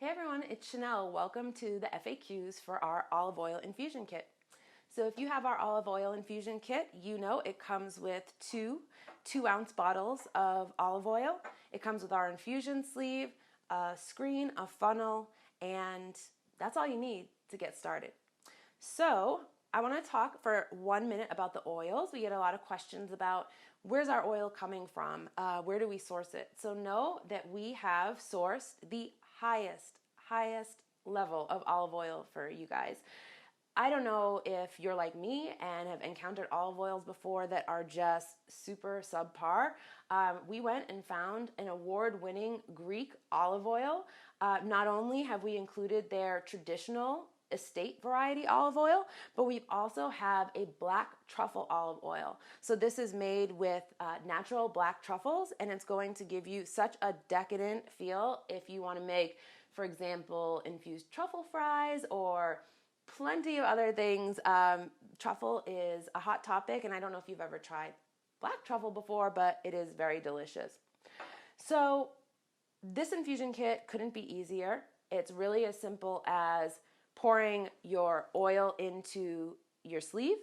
Hey everyone, it's Chanel. Welcome to the FAQs for our olive oil infusion kit. So if you have our olive oil infusion kit, you know it comes with two 2-ounce bottles of olive oil. It comes with our infusion sleeve, a screen, a funnel, and that's all you need to get started. So I want to talk for 1 minute about the oils. We get a lot of questions about where's our oil coming from? Where do we source it? So know that we have sourced the highest level of olive oil for you guys. I don't know if you're like me and have encountered olive oils before that are just super subpar. We went and found an award-winning Greek olive oil. Not only have we included their traditional estate variety olive oil, but we also have a black truffle olive oil. So this is made with natural black truffles, and it's going to give you such a decadent feel if you want to make, for example, infused truffle fries or plenty of other things. Truffle is a hot topic, and I don't know if you've ever tried black truffle before, but it is very delicious. So this infusion kit couldn't be easier. It's really as simple as pouring your oil into your sleeve.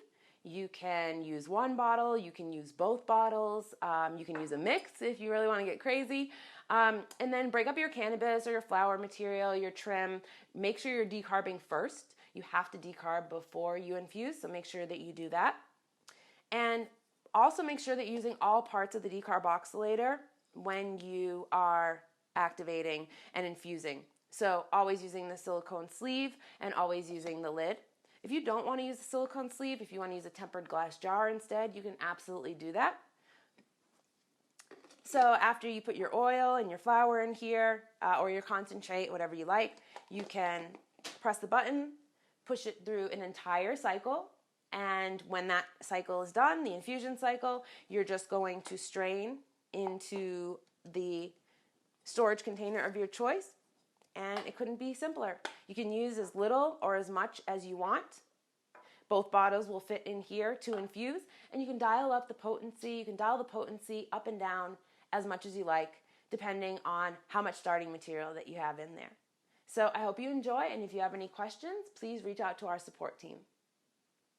You can use one bottle, you can use both bottles, you can use a mix if you really want to get crazy. And then break up your cannabis or your flower material, your trim. Make sure you're decarbing first. You have to decarb before you infuse, so make sure that you do that. And also make sure that you're using all parts of the decarboxylator when you are activating and infusing. So always using the silicone sleeve and always using the lid. If you don't want to use the silicone sleeve, if you want to use a tempered glass jar instead, you can absolutely do that. So after you put your oil and your flour in here, or your concentrate, whatever you like, you can press the button, push it through an entire cycle, and when that cycle is done, the infusion cycle, you're just going to strain into the storage container of your choice. And it couldn't be simpler. You can use as little or as much as you want. Both bottles will fit in here to infuse, and you can dial up the potency. You can dial the potency up and down as much as you like, depending on how much starting material that you have in there. So I hope you enjoy, and if you have any questions, please reach out to our support team.